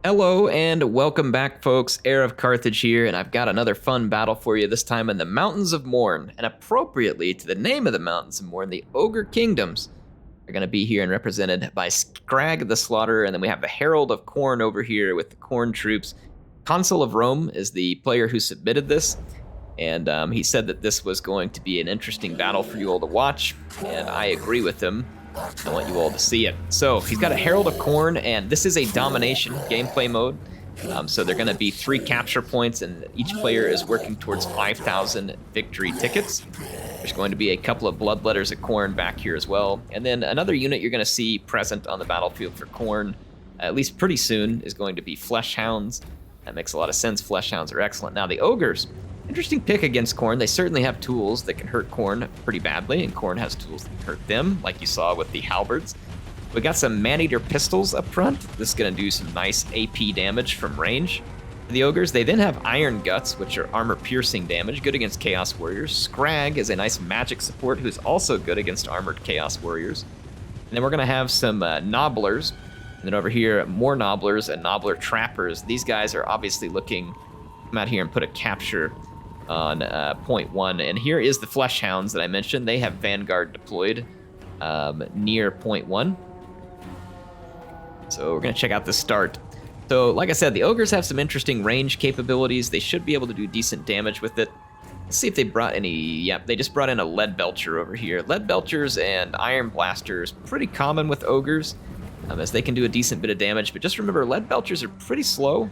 Hello and welcome back, folks. HeirofCarthage here, and I've got another fun battle for you, this time in the Mountains of Morn. And appropriately to the name of the Mountains of Morn, the Ogre Kingdoms are going to be here and represented by Scrag the Slaughterer, and then we have the Herald of Corn over here with the Khorne troops. Consul of Rome is the player who submitted this, and he said that this was going to be an interesting battle for you all to watch, and I agree with him. I want you all to see it. So he's got a Herald of Corn, and this is a domination gameplay mode. So they're going to be 3 capture points, and each player is working towards 5,000 victory tickets. There's going to be a couple of bloodletters of Khorne back here as well. And then another unit you're going to see present on the battlefield for Khorne, at least pretty soon, is going to be Flesh Hounds. That makes a lot of sense. Flesh Hounds are excellent. Now the Ogres, interesting pick against Khorne. They certainly have tools that can hurt Khorne pretty badly, and Khorne has tools that can hurt them, like you saw with the halberds. We got some man-eater pistols up front. This is going to do some nice AP damage from range. For the Ogres, they then have Iron Guts, which are armor-piercing damage, good against Chaos Warriors. Scrag is a nice magic support who's also good against armored Chaos Warriors. And then we're going to have some Nobblers. And then over here, more Nobblers and Nobbler Trappers. These guys are obviously looking to come out here and put a capture on point 1. And here is the Flesh Hounds that I mentioned. They have Vanguard deployed near point 1. So we're going to check out the start. So like I said, the Ogres have some interesting range capabilities. They should be able to do decent damage with it. Let's see if they brought any... Yep, they just brought in a Lead Belcher over here. Lead Belchers and Iron Blasters, pretty common with Ogres, as they can do a decent bit of damage. But just remember, Lead Belchers are pretty slow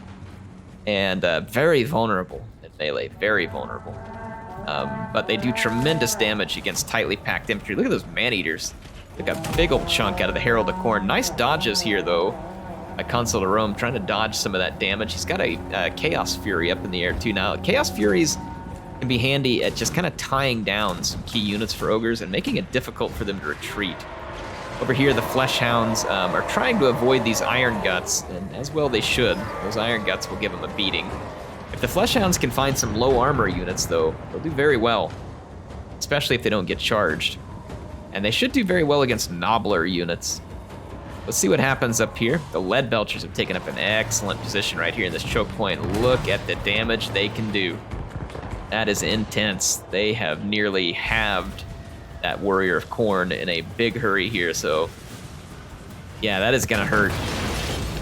and very vulnerable in melee, very vulnerable. But they do tremendous damage against tightly packed infantry. Look at those man-eaters. They got a big old chunk out of the Herald of Corn. Nice dodges here, though, by Consul of Rome, trying to dodge some of that damage. He's got a Chaos Fury up in the air, too. Now, Chaos Furies can be handy at just kind of tying down some key units for Ogres and making it difficult for them to retreat. Over here, the Flesh Hounds are trying to avoid these Iron Guts, and as well they should. Those Iron Guts will give them a beating. If the Flesh Hounds can find some low armor units, though, they'll do very well, especially if they don't get charged. And they should do very well against Nobbler units. Let's see what happens up here. The Lead Belchers have taken up an excellent position right here in this choke point. Look at the damage they can do. That is intense. They have nearly halved that Warrior of Corn in a big hurry here, so yeah, that is gonna hurt.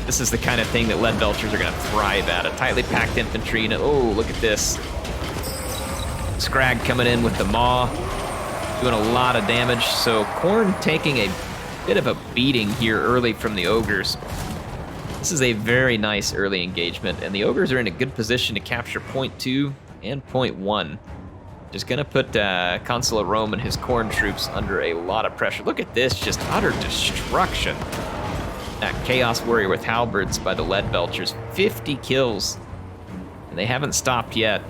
This is the kind of thing that Lead Belchers are gonna thrive at. A tightly packed infantry unit. Oh, look at this. Scrag coming in with the Maw, doing a lot of damage. So Khorne taking a bit of a beating here early from the Ogres. This is a very nice early engagement, and the Ogres are in a good position to capture point 2 and point 1. Just gonna put Consul of Rome and his Khorne troops under a lot of pressure. Look at this, just utter destruction. That Chaos Warrior with halberds by the Lead Belchers, 50 kills, and they haven't stopped yet.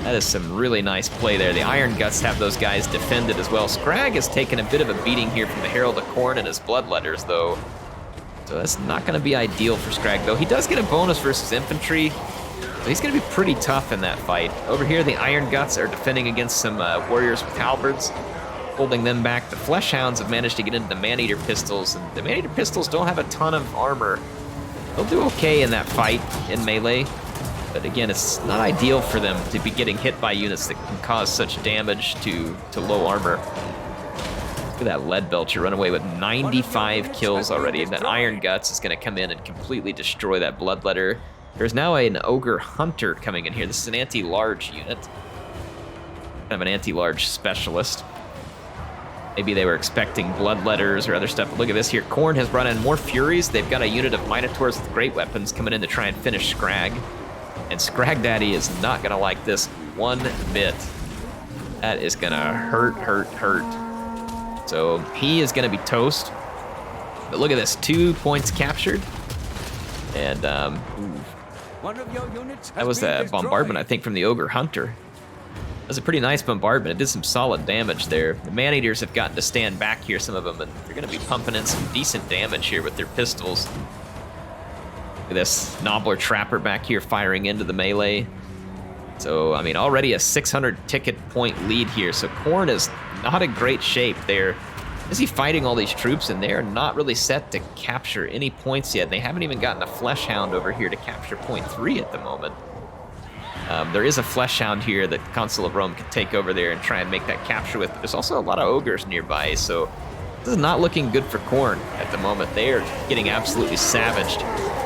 That is some really nice play there. The Iron Guts have those guys defended as well. Scrag has taken a bit of a beating here from the Herald of Corn and his Bloodletters, though. So that's not gonna be ideal for Scrag, though. He does get a bonus versus infantry, but he's going to be pretty tough in that fight. Over here, the Iron Guts are defending against some warriors with halberds, holding them back. The Flesh Hounds have managed to get into the Man-Eater pistols, and the Man-Eater pistols don't have a ton of armor. They'll do okay in that fight in melee, but again, it's not ideal for them to be getting hit by units that can cause such damage to low armor. Look at that Lead Belcher run away with 95 kills already, and that Iron Guts is going to come in and completely destroy that Bloodletter. There's now an Ogre Hunter coming in here. This is an anti-large unit. Kind of an anti-large specialist. Maybe they were expecting Bloodletters or other stuff. But look at this here. Khorne has brought in more Furies. They've got a unit of Minotaurs with great weapons coming in to try and finish Scrag. And Scrag Daddy is not going to like this one bit. That is going to hurt, hurt, hurt. So he is going to be toast. But look at this. 2 points captured. And, that was a bombardment, I think, from the Ogre Hunter. That was a pretty nice bombardment. It did some solid damage there. The Man-Eaters have gotten to stand back here, some of them, and they're going to be pumping in some decent damage here with their pistols. Look at this Nobbler Trapper back here firing into the melee. So, I mean, already a 600 ticket point lead here. So Khorne is not in great shape. They're Is he fighting all these troops, and they're not really set to capture any points yet. They haven't even gotten a Flesh Hound over here to capture point 3 at the moment. There is a Flesh Hound here that Consul of Rome could take over there and try and make that capture with, but there's also a lot of ogres nearby, so this is not looking good for Khorne at the moment. They are getting absolutely savaged.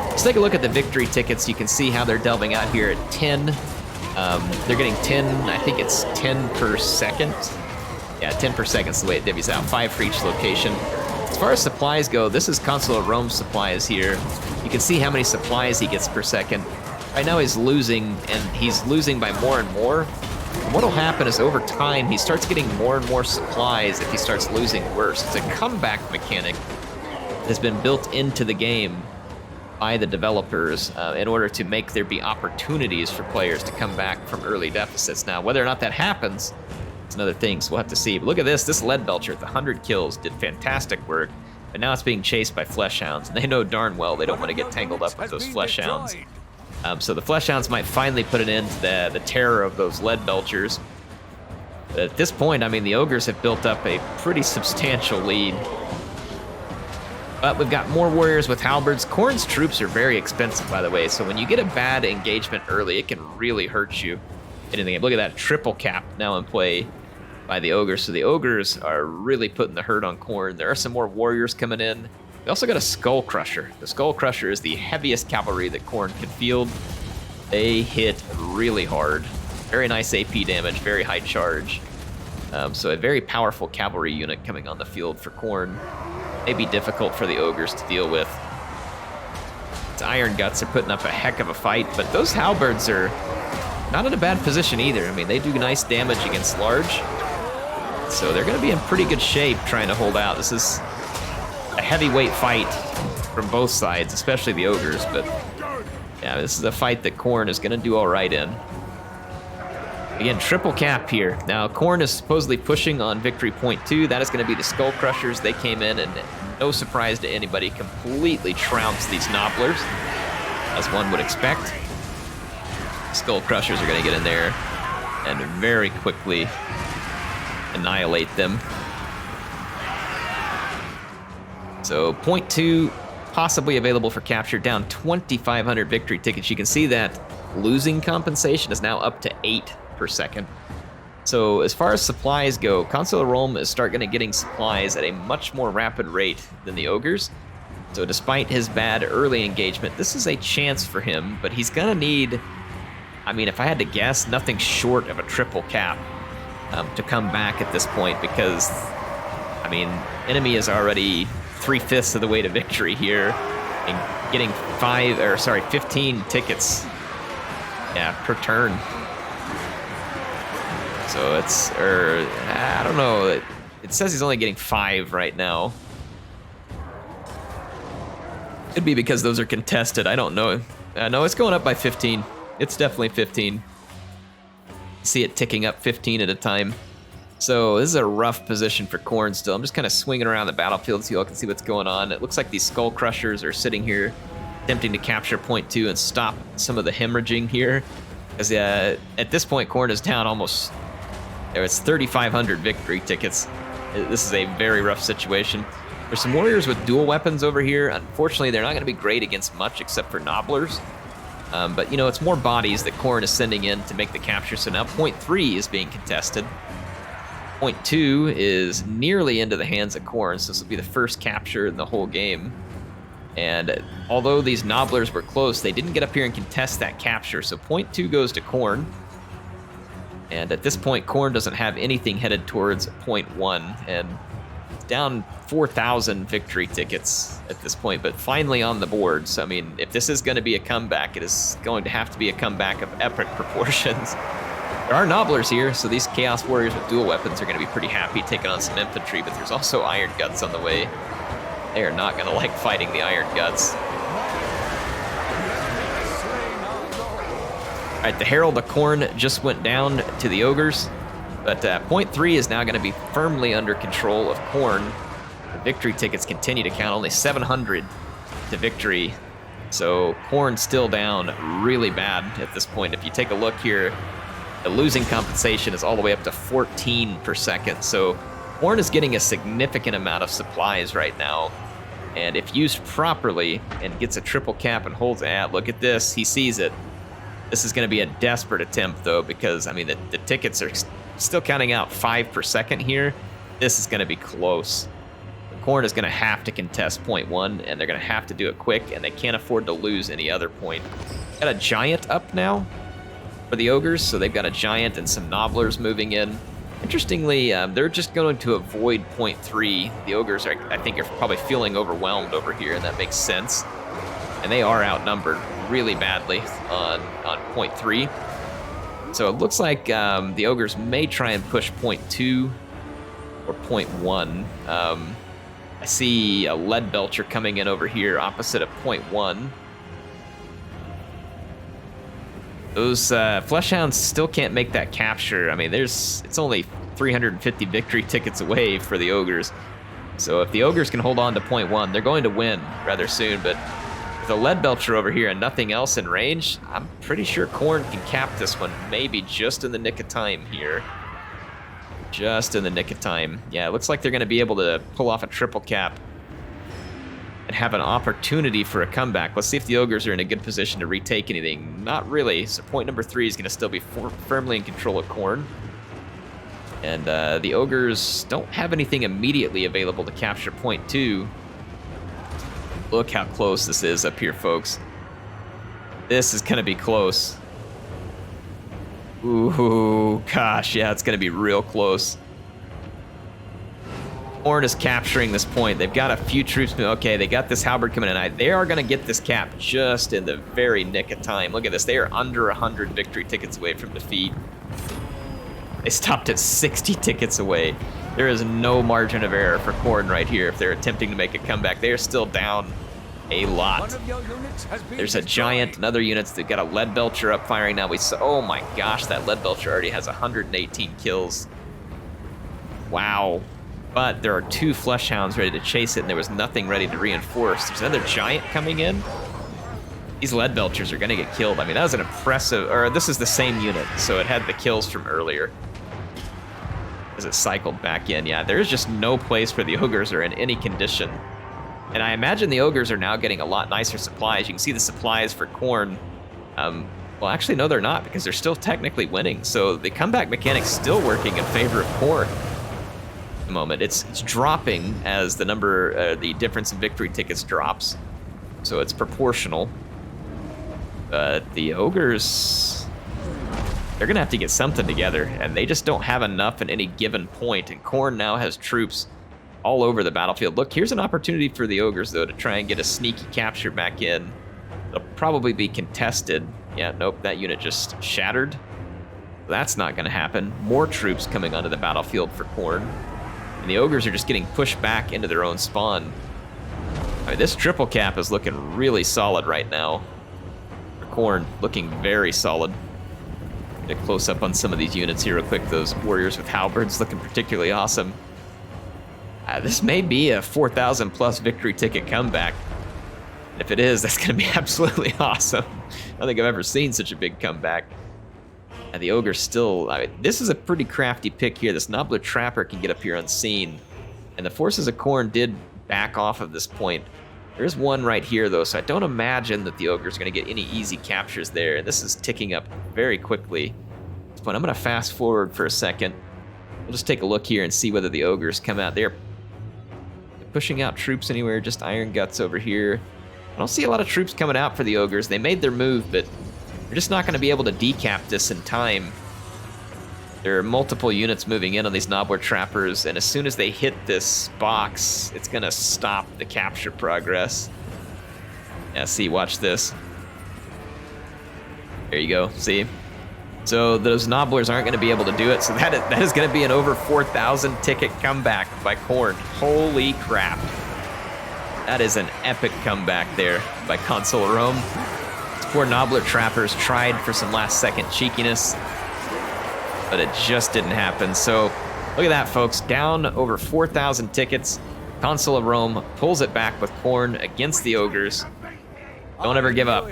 Let's take a look at the victory tickets. You can see how they're delving out here at 10. They're getting 10, I think it's 10 per second. Yeah, 10 per second is the way it divvies out, 5 for each location. As far as supplies go, this is Consul of Rome's supplies here. You can see how many supplies he gets per second. Right now he's losing, and he's losing by more and more. And what'll happen is over time, he starts getting more and more supplies if he starts losing worse. It's a comeback mechanic that has been built into the game by the developers in order to make there be opportunities for players to come back from early deficits. Now, whether or not that happens, it's another thing, so we'll have to see. But look at this. This Lead Belcher with 100 kills did fantastic work, but now it's being chased by Flesh Hounds, and they know darn well they don't want to get tangled up with those Flesh Hounds. So the Flesh Hounds might finally put an end to the terror of those Lead Belchers. But at this point, I mean, the Ogres have built up a pretty substantial lead. But we've got more warriors with halberds. Khorne's troops are very expensive, by the way, so when you get a bad engagement early, it can really hurt you in the game. Look at that triple cap now in play by the Ogres. So the Ogres are really putting the hurt on Khorne. There are some more warriors coming in. We also got a Skull Crusher. The Skull Crusher is the heaviest cavalry that Khorne can field. They hit really hard. Very nice AP damage, very high charge. So a very powerful cavalry unit coming on the field for Khorne. May be difficult for the Ogres to deal with. The Iron Guts are putting up a heck of a fight, but those halberds are not in a bad position either. I mean, they do nice damage against large. So they're going to be in pretty good shape trying to hold out. This is a heavyweight fight from both sides, especially the Ogres, but yeah, this is a fight that Khorne is going to do all right in. Again, triple cap here. Now, Khorne is supposedly pushing on victory point 2. That is going to be the Skull Crushers. They came in and, no surprise to anybody, completely trounced these Nobblers, as one would expect. Skull Crushers are going to get in there and very quickly annihilate them. So point 2 possibly available for capture, down 2,500 victory tickets. You can see that losing compensation is now up to 8 per second. So as far as supplies go, Consul of Rome is getting supplies at a much more rapid rate than the Ogres. So despite his bad early engagement, this is a chance for him, but he's gonna need, I mean, if I had to guess, nothing short of a triple cap to come back at this point, because, I mean, enemy is already 3/5 of the way to victory here, and getting 15 tickets, yeah, per turn. So it's, I don't know, it says he's only getting 5 right now. Could be because those are contested, I don't know. No, it's going up by 15. It's definitely 15. See it ticking up 15 at a time. So this is a rough position for Khorne still. I'm just kind of swinging around the battlefield so you all can see what's going on. It looks like these Skull Crushers are sitting here attempting to capture point 2 and stop some of the hemorrhaging here. Because at this point, Khorne is down almost, it's 3,500 victory tickets. This is a very rough situation. There's some warriors with dual weapons over here. Unfortunately, they're not going to be great against much except for Nobblers. But, you know, it's more bodies that Khorne is sending in to make the capture. So now point 3 is being contested. Point 2 is nearly into the hands of Khorne, so this will be the first capture in the whole game. And although these Nobblers were close, they didn't get up here and contest that capture, so point 2 goes to Khorne. And at this point, Khorne doesn't have anything headed towards point 1, and down 4,000 victory tickets at this point, but finally on the board. So, I mean, if this is going to be a comeback, it is going to have to be a comeback of epic proportions. There are Nobblers here, so these Chaos Warriors with dual weapons are going to be pretty happy taking on some infantry, but there's also Iron Guts on the way. They are not going to like fighting the Iron Guts. All right, the Herald of Corn just went down to the Ogres, but point 3 is now going to be firmly under control of Khorne. The victory tickets continue to count, only 700 to victory. So Khorne's still down really bad at this point. If you take a look here, the losing compensation is all the way up to 14 per second. So Khorne is getting a significant amount of supplies right now. And if used properly and gets a triple cap and holds it, look at this, he sees it. This is going to be a desperate attempt, though, because, I mean, the tickets are still counting out 5 per second here. This is going to be close. Khorne is going to have to contest point 1, and they're going to have to do it quick, and they can't afford to lose any other point. Got a giant up now for the ogres, so they've got a giant and some nobblers moving in. Interestingly, they're just going to avoid point 3. The ogres, I think, are probably feeling overwhelmed over here, and that makes sense. And they are outnumbered really badly on point 3. So it looks like the ogres may try and push point 2 or point 1. I see a lead belcher coming in over here opposite of point 1. Those flesh hounds still can't make that capture. I mean, it's only 350 victory tickets away for the ogres. So if the ogres can hold on to point 1, they're going to win rather soon. But with a lead belcher over here and nothing else in range, I'm pretty sure Khorne can cap this one maybe just in the nick of time here. Just in the nick of time. Yeah, it looks like they're going to be able to pull off a triple cap and have an opportunity for a comeback. Let's see if the ogres are in a good position to retake anything. Not really. So point number 3 is going to still be firmly in control of Khorne. And the ogres don't have anything immediately available to capture point 2. Look how close this is up here, folks. This is going to be close. Ooh, gosh, yeah, it's going to be real close. Khorne is capturing this point. They've got a few troops. Okay, they got this halberd coming in. They are going to get this cap just in the very nick of time. Look at this. They are under 100 victory tickets away from defeat. They stopped at 60 tickets away. There is no margin of error for Khorne right here if they're attempting to make a comeback. They are still down a lot. There's a giant and other units. They've got a lead belcher up firing now. Oh my gosh, that lead belcher already has 118 kills. Wow. But there are 2 flesh hounds ready to chase it, and there was nothing ready to reinforce. There's another giant coming in. These lead belchers are going to get killed. I mean, that was an impressive, or this is the same unit, so it had the kills from earlier as it cycled back in. Yeah, there's just no place where the ogres are in any condition. And I imagine the ogres are now getting a lot nicer supplies. You can see the supplies for Khorne. Well, actually, no, they're not, because they're still technically winning. So the comeback mechanic's still working in favor of Khorne at the moment. It's dropping as the the difference in victory tickets drops. So it's proportional. But the ogres, they're going to have to get something together, and they just don't have enough at any given point. And Khorne now has troops all over the battlefield. Look, here's an opportunity for the ogres, though, to try and get a sneaky capture back in. They'll probably be contested. Yeah, nope, that unit just shattered. That's not going to happen. More troops coming onto the battlefield for Khorne. And the ogres are just getting pushed back into their own spawn. I mean, this triple cap is looking really solid right now. For Khorne, looking very solid. Get a close up on some of these units here real quick. Those warriors with halberds looking particularly awesome. This may be a 4,000 plus victory ticket comeback. If it is, that's going to be absolutely awesome. I don't think I've ever seen such a big comeback. And the ogre still, I mean, this is a pretty crafty pick here. This Nobbler Trapper can get up here unseen. And the forces of Khorne did back off of this point. There's one right here, though, so I don't imagine that the ogre's going to get any easy captures there. And this is ticking up very quickly. But I'm going to fast forward for a second. We'll just take a look here and see whether the ogres come out. They're pushing out troops anywhere, just Iron Guts over here. I don't see a lot of troops coming out for the ogres. They made their move, but they're just not going to be able to decap this in time. There are multiple units moving in on these Nobbler Trappers, and as soon as they hit this box, it's going to stop the capture progress. Yeah, see, watch this. There you go, see? So those Nobblers aren't going to be able to do it, so that is going to be an over 4,000 ticket comeback by Khorne. Holy crap. That is an epic comeback there by Consul of Rome. These poor Nobbler Trappers tried for some last-second cheekiness, but it just didn't happen. So look at that, folks. Down over 4,000 tickets. Consul of Rome pulls it back with Khorne against the ogres. Don't ever give up.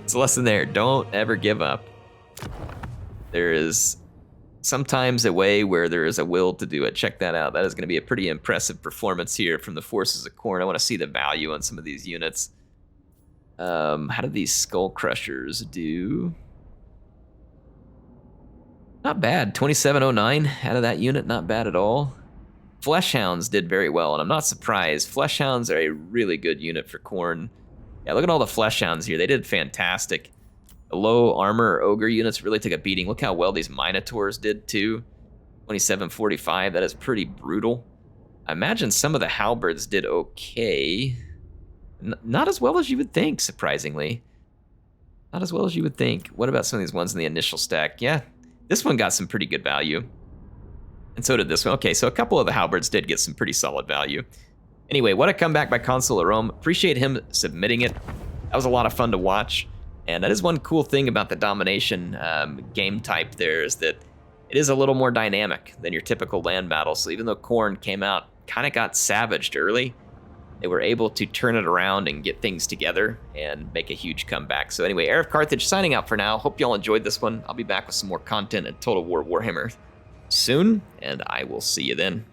It's a lesson there. Don't ever give up. There is sometimes a way where there is a will to do it. Check that out. That is going to be a pretty impressive performance here from the forces of Khorne. I want to see the value on some of these units. How do these Skull Crushers do? Not bad. 2709 out of that unit, not bad at all. Flesh Hounds did very well, and I'm not surprised. Flesh Hounds are a really good unit for Khorne. Yeah, look at all the Flesh Hounds here. They did fantastic. The low armor ogre units really took a beating. Look how well these Minotaurs did too. 2745, that is pretty brutal. I imagine some of the halberds did okay. Not as well as you would think, surprisingly. Not as well as you would think. What about some of these ones in the initial stack? Yeah, this one got some pretty good value. And so did this one. Okay, so a couple of the halberds did get some pretty solid value. Anyway, what a comeback by Consul of Rome. Appreciate him submitting it. That was a lot of fun to watch. And that is one cool thing about the domination game type there, is that it is a little more dynamic than your typical land battle. So even though Khorne came out, kind of got savaged early, they were able to turn it around and get things together and make a huge comeback. So anyway, HeirofCarthage signing out for now. Hope y'all enjoyed this one. I'll be back with some more content at Total War Warhammer soon, and I will see you then.